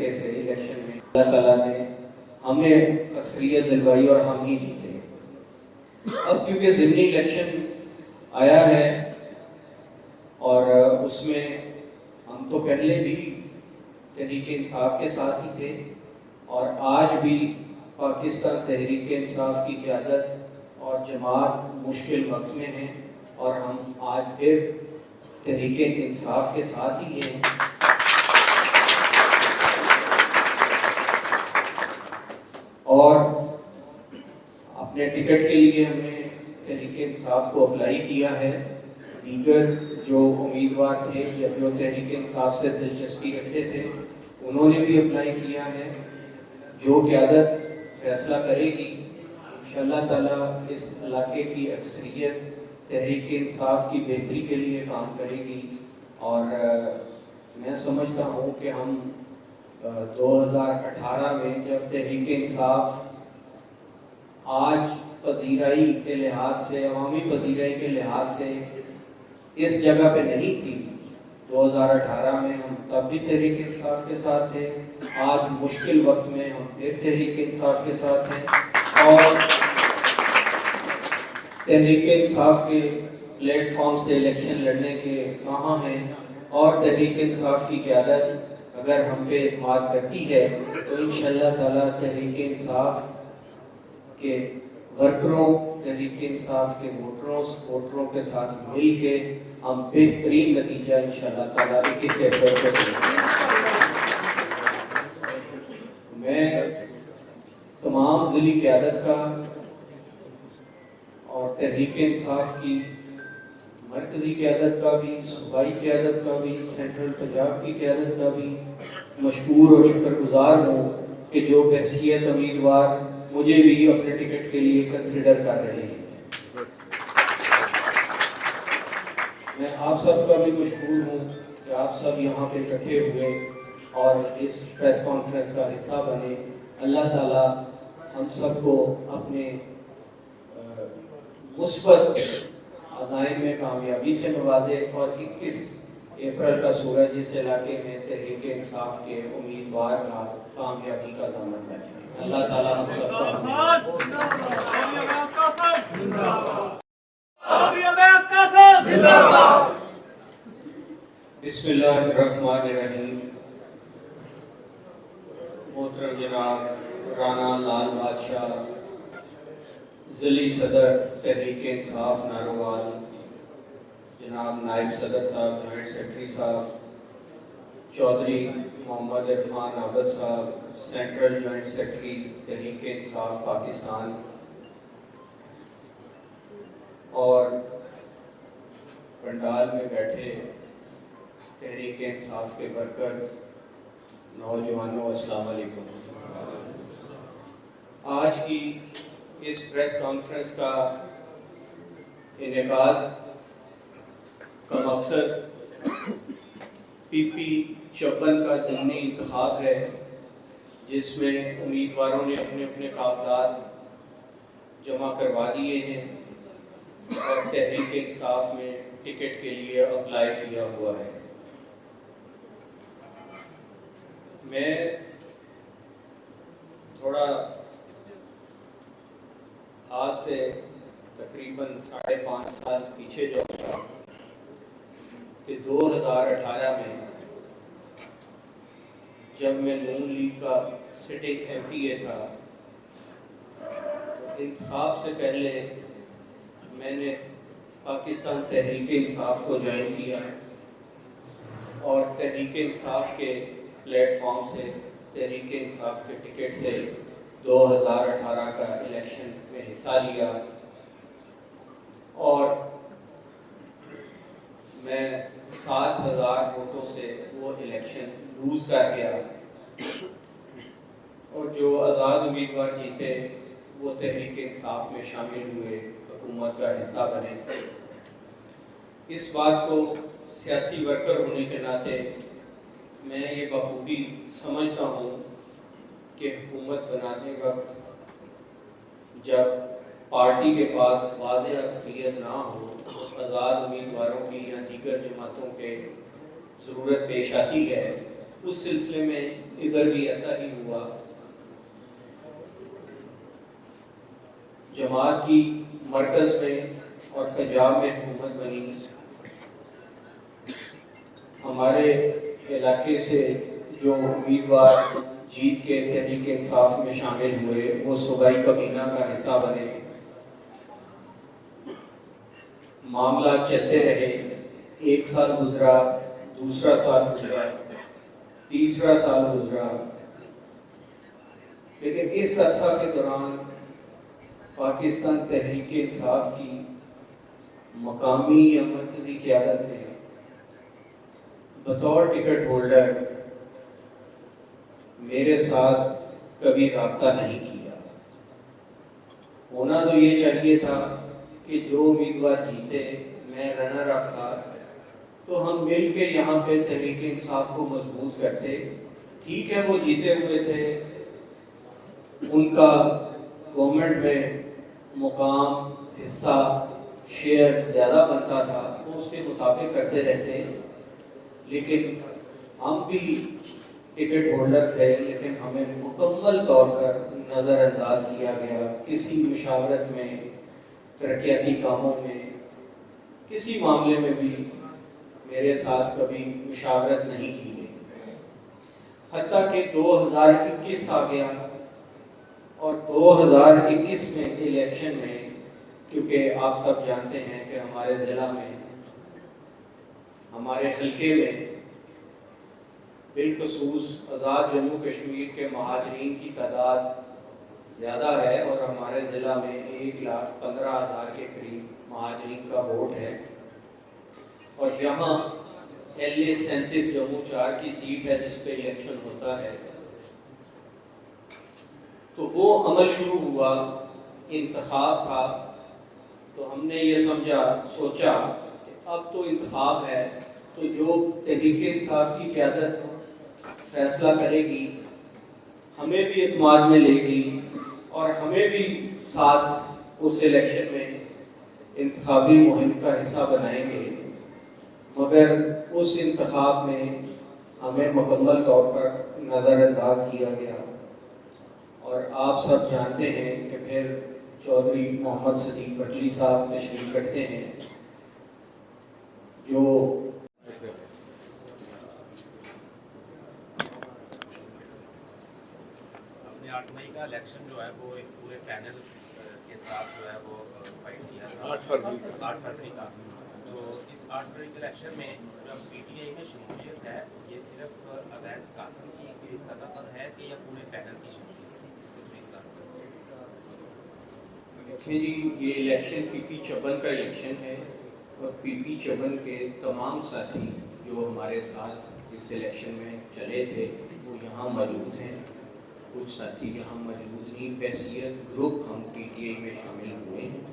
دھکے سے الیکشن میں اللہ تعالیٰ نے ہمیں اکثریت دلوائی اور ہم ہی جیتے۔ اب کیونکہ ضمنی الیکشن آیا ہے اور اس میں ہم تو پہلے بھی تحریک انصاف کے ساتھ ہی تھے اور آج بھی پاکستان تحریک انصاف کی قیادت اور جماعت مشکل وقت میں ہیں اور ہم آج پھر تحریک انصاف کے ساتھ ہی ہیں۔ اور اپنے ٹکٹ کے لیے ہم نے تحریک انصاف کو اپلائی کیا ہے۔ دیگر جو امیدوار تھے یا جو تحریک انصاف سے دلچسپی رکھتے تھے انہوں نے بھی اپلائی کیا ہے۔ جو قیادت فیصلہ کرے گی انشاءاللہ تعالیٰ اس علاقے کی اکثریت تحریک انصاف کی بہتری کے لیے کام کرے گی، اور میں سمجھتا ہوں کہ ہم 2018 میں جب تحریک انصاف آج پذیرائی کے لحاظ سے، عوامی پذیرائی کے لحاظ سے اس جگہ پہ نہیں تھی، 2018 میں ہم تب بھی تحریک انصاف کے ساتھ تھے، آج مشکل وقت میں ہم پھر تحریک انصاف کے ساتھ ہیں، اور تحریک انصاف کے پلیٹ فارم سے الیکشن لڑنے کے خواہاں ہیں، اور تحریک انصاف کی قیادت اگر ہم پہ اعتماد کرتی ہے تو انشاءاللہ تعالیٰ تحریک انصاف کے ورکروں، تحریک انصاف کے ووٹروں کے ساتھ مل کے ہم بہترین نتیجہ انشاءاللہ تعالیٰ 21 اپریل کو دیں گے۔ میں تمام ضلعی قیادت کا اور تحریک انصاف کی مرکزی قیادت کا بھی، صوبائی قیادت کا بھی، سینٹرل پنجاب کی قیادت کا بھی مشکور اور شکر گزار ہوں کہ جو بحیثیت امیدوار مجھے بھی اپنے ٹکٹ کے لیے کنسیڈر کر رہے ہیں۔ میں آپ سب کا بھی مشکور ہوں کہ آپ سب یہاں پہ اکٹھے ہوئے اور اس پریس کانفرنس کا حصہ بنے۔ اللہ تعالیٰ ہم سب کو اپنے مثبت عزائم میں کامیابی سے نوازے، اور 21 اپریل کا سورج اس علاقے میں تحریک انصاف کے امیدوار کا کامیابی کا ضامن بنے۔ اللہ تعالیٰ ہم سب کو بسم اللہ الرحمن الرحیم۔ محترم جناب رانا لال بادشاہ، ضلعی صدر تحریک انصاف ناروال، جناب نائب صدر صاحب، جوائنٹ سیکرٹری صاحب، چودھری محمد عرفان عابد صاحب، central joint secretary Tehreek Insaf Pakistan, اور پنڈال میں بیٹھے تحریک انصاف کے ورکرز، نوجوانوں، السلام علیکم۔ آج کی اس پریس کانفرنس کا انعقاد کا مقصد پی پی 54 کا ضمنی انتخاب ہے، جس میں امیدواروں نے اپنے اپنے کاغذات جمع کروا دیے ہیں اور تحریک انصاف میں ٹکٹ کے لیے اپلائی کیا ہوا ہے۔ میں تھوڑا آج سے تقریباً 5.5 سال پیچھے جاؤں گا کہ 2018 میں جب میں نون لیگ کا سٹنگ ایم پی اے تھا، تو انتخاب سے پہلے میں نے پاکستان تحریک انصاف کو جوائن کیا اور تحریک انصاف کے پلیٹ فارم سے، تحریک انصاف کے ٹکٹ سے 2018 کا الیکشن میں حصہ لیا، اور میں 7,000 ووٹوں سے وہ الیکشن لوز کر گیا، اور جو آزاد امیدوار جیتے وہ تحریک انصاف میں شامل ہوئے، حکومت کا حصہ بنے۔ اس بات کو سیاسی ورکر ہونے کے ناطے میں یہ بخوبی سمجھتا ہوں کہ حکومت بنانے وقت جب پارٹی کے پاس واضح اکثریت نہ ہو، آزاد امیدواروں کی یا دیگر جماعتوں کے ضرورت پیش آتی ہے، اس سلسلے میں ادھر بھی ایسا ہی ہوا. جماعت کی مرکز میں اور پنجاب میں حکومت بنی. ہمارے علاقے سے جو امیدوار جیت کے تحریک انصاف میں شامل ہوئے وہ صوبائی کابینہ کا حصہ بنے. معاملات چلتے رہے. ایک سال گزرا, دوسرا سال گزرا, تیسرا سال گزرا, لیکن اس عرصہ کے دوران پاکستان تحریک انصاف کی مقامی یا مرکزی قیادت نے بطور ٹکٹ ہولڈر میرے ساتھ کبھی رابطہ نہیں کیا. ہونا تو یہ چاہیے تھا کہ جو امیدوار جیتے, میں رنر اپ تھا, تو ہم مل کے یہاں پہ تحریک انصاف کو مضبوط کرتے. ٹھیک ہے وہ جیتے ہوئے تھے, ان کا گورنمنٹ میں مقام, حصہ, شیئر زیادہ بنتا تھا, وہ اس کے مطابق کرتے رہتے. لیکن ہم بھی ٹکٹ ہولڈر تھے, لیکن ہمیں مکمل طور پر نظر انداز کیا گیا. کسی مشاورت میں, ترقیاتی کاموں میں, کسی معاملے میں بھی میرے ساتھ کبھی مشاورت نہیں کی گئی. حتیٰ کہ 2021 آ گیا اور 2021 میں الیکشن میں, کیونکہ آپ سب جانتے ہیں کہ ہمارے ضلع میں, ہمارے حلقے میں بالخصوص آزاد جموں کشمیر کے مہاجرین کی تعداد زیادہ ہے, اور ہمارے ضلع میں 1,15,000 کے قریب مہاجرین کا ووٹ ہے. اور یہاں LA 37 جموں 4 کی سیٹ ہے جس پہ الیکشن ہوتا ہے. تو وہ عمل شروع ہوا, انتخاب تھا, تو ہم نے یہ سوچا کہ اب تو انتخاب ہے, تو جو تحریک انصاف کی قیادت فیصلہ کرے گی, ہمیں بھی اعتماد میں لے گی, اور ہمیں بھی ساتھ اس الیکشن میں انتخابی مہم کا حصہ بنائیں گے. مگر اس انتخاب میں ہمیں مکمل طور پر نظر انداز کیا گیا. اور آپ سب جانتے ہیں کہ پھر چودھری محمد صدیق بٹلی صاحب تشریف رکھتے ہیں, جو اپنے 8 مئی کا الیکشن جو ہے وہ ایک پورے پینل کے ساتھ جو ہے وہ فائٹ کیا تھا 8 فروری کا. تو اس 8 فروری کے الیکشن میں جو PTI میں شمولیت ہے, یہ صرف اویس قاسم کی سطح پر ہے کہ یا پورے پینل کی شمولیت ہے؟ اس کو دیکھیں جی, یہ الیکشن PP چبن کا الیکشن ہے, اور PP چبن کے تمام ساتھی جو ہمارے ساتھ اس الیکشن میں چلے تھے وہ یہاں موجود ہیں. کچھ ساتھی یہاں موجود نہیں. بحیثیت گروپ ہم PTI میں شامل ہوئے ہیں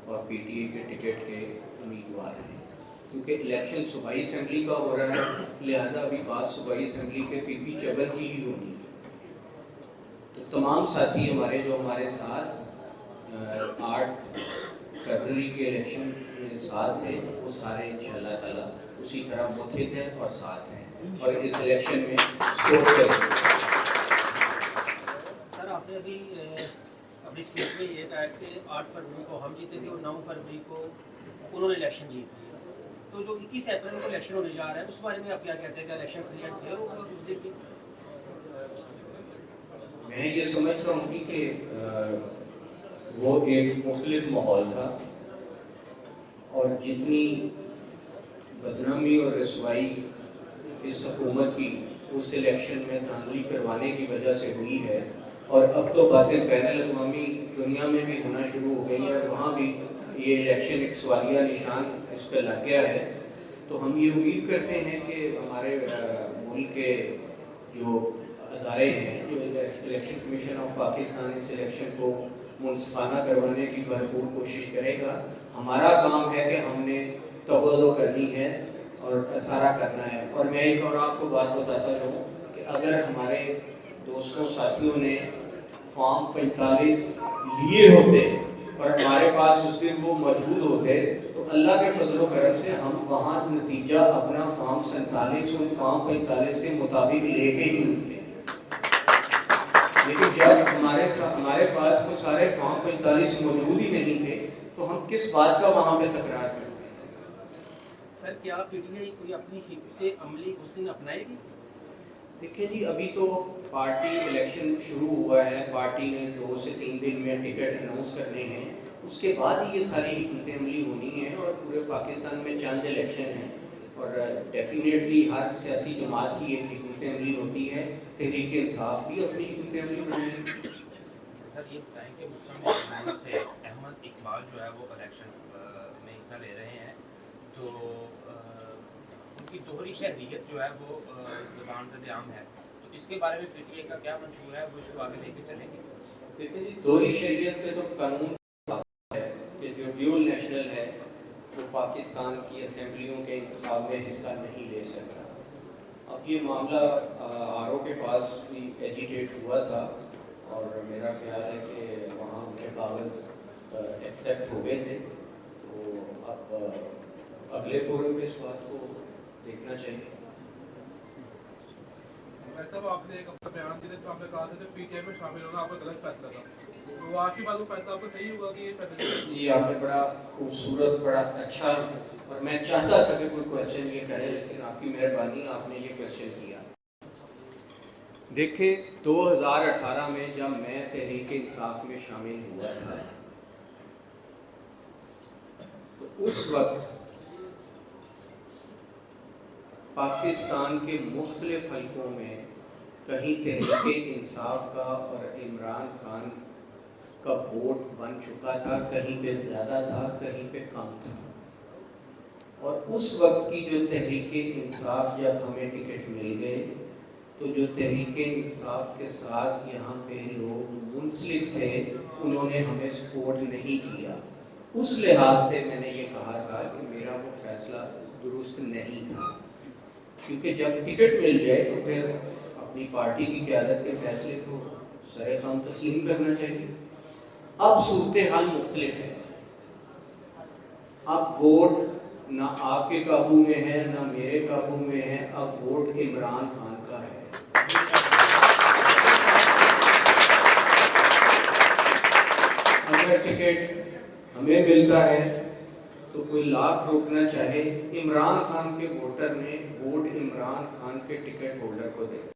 اور PTI کے ٹکٹ کے امیدوار ہیں. کیونکہ الیکشن صوبائی اسمبلی کا ہو رہا ہے, لہذا ابھی بات صوبائی اسمبلی کے PP چبن کی ہی ہونی. تو تمام ساتھی ہمارے جو ہمارے ساتھ 8 فروری کے الیکشن میں ساتھ تھے, وہ سارے انشاءاللہ تعالیٰ اسی طرح متحد ہیں اور ساتھ ہیں, اور اس الیکشن میں سپورٹ کریں. سر, آپ نے ابھی اپنی اسپیچ میں یہ کہا کہ 8 فروری کو ہم جیتے تھے اور 9 فروری کو انہوں نے الیکشن جیت لیا. تو جو 21 اپریل کو الیکشن ہونے جا رہا ہے, اس بارے میں آپ کیا کہتے ہیں کہ الیکشن فری اینڈ فیئر ہوگا اس دن بھی؟ میں یہ سمجھتا ہوں کہ وہ ایک مختلف ماحول تھا, اور جتنی بدنامی اور رسوائی اس حکومت کی اس الیکشن میں دھاندلی کروانے کی وجہ سے ہوئی ہے, اور اب تو باتیں بین الاقوامی دنیا میں بھی ہونا شروع ہو گئی ہیں, اور وہاں بھی یہ الیکشن ایک سوالیہ نشان اس پہ لگ گیا ہے. تو ہم یہ امید کرتے ہیں کہ ہمارے ملک کے جو ادارے ہیں, جو الیکشن کمیشن آف پاکستان اس الیکشن کو منصفانہ کروانے کی بھرپور کوشش کرے گا. ہمارا کام ہے کہ ہم نے توجہ کرنی ہے اور اشارہ کرنا ہے. اور میں ایک اور آپ کو بات بتاتا ہوں کہ اگر ہمارے دوستوں ساتھیوں نے فارم 45 لیے ہوتے اور ہمارے پاس اس دن وہ موجود ہوتے تو اللہ کے فضل و کرم سے ہم وہاں نتیجہ اپنا فارم 47 اور فارم 45 کے مطابق لے کے ہی اٹھتے ہیں. لیکن جب ہمارے پاس وہ سارے فارم 45 موجود ہی نہیں تھے تو ہم کس بات کا وہاں پہ تکرار کرتے ہیں؟ سر کیا پی ٹی آئی کوئی اپنی حکمت عملی اس دن اپنائے گی؟ دیکھیں جی ابھی تو پارٹی الیکشن شروع ہوا ہے, پارٹی نے 2 سے 3 دن میں ٹکٹ اناؤنس کرنے ہیں, اس کے بعد ہی یہ ساری حکمت عملی ہونی ہے. اور پورے پاکستان میں چند الیکشن ہیں اور ڈیفینیٹلی ہر سیاسی جماعت کی ایک حکمت عملی ہوتی ہے. تحریک انصاف بھی اپنی حکمت عملی بنائے. سر یہ بتائیں کہ مسلم لیگ سے احمد اقبال جو ہے وہ الیکشن میں حصہ لے رہے ہیں, تو ان کی دوہری شہریت جو ہے وہ زبان سے عام ہے, تو اس کے بارے میں پی ٹی آئی کا کیا منشور ہے, وہ اس کو آگے لے کے چلیں گے؟ دیکھیں جی دوہری شہریت پہ تو قانون ہے کہ جو ڈیول نیشنل ہے وہ پاکستان کی اسمبلیوں کے انتخاب میں حصہ نہیں لے سکتا. اب یہ معاملہ آر او کے پاس بھی ایجیٹیٹ ہوا تھا اور میرا خیال ہے کہ وہاں ان کے کاغذ ایکسیپٹ ہو گئے تھے. تو اب اگلے فورم پہ اس بات کو دیکھنا چاہیے. بھائی صاحب آپ نے ایک اپنا بیان دیا تھا, آپ نے کہا تھا کہ پی ٹی آئی میں شامل ہونا آپ کا غلط فیصلہ تھا, تو آپ کی بات وہ فیصلہ آپ کو صحیح ہوا کہ یہ فیصلہ؟ یہ آپ نے بڑا خوبصورت, بڑا اچھا, اور میں چاہتا تھا کہ کوئی کویشچن یہ کرے, لیکن آپ کی مہربانی آپ نے یہ کویشچن کیا. دیکھیں 2018 میں جب میں تحریک انصاف میں شامل ہوا تھا تو اس وقت پاکستان کے مختلف حلقوں میں کہیں تحریک انصاف کا اور عمران خان کا ووٹ بن چکا تھا, کہیں پہ زیادہ تھا, کہیں پہ کم تھا. اور اس وقت کی جو تحریک انصاف جب ہمیں ٹکٹ مل گئے تو جو تحریک انصاف کے ساتھ یہاں پہ لوگ منسلک تھے انہوں نے ہمیں سپورٹ نہیں کیا. اس لحاظ سے میں نے یہ کہا تھا کہ میرا وہ فیصلہ درست نہیں تھا, کیونکہ جب ٹکٹ مل جائے تو پھر اپنی پارٹی کی قیادت کے فیصلے کو سر خوان تسلیم کرنا چاہیے. اب صورتحال مختلف ہے. اب ووٹ نہ آپ کے قابو میں ہے نہ میرے قابو میں ہے, اب ووٹ عمران خان کا ہے. اگر ٹکٹ ہمیں ملتا ہے تو کوئی لاکھ روکنا چاہے, عمران خان کے ووٹر نے ووٹ عمران خان کے ٹکٹ ہولڈر کو دے.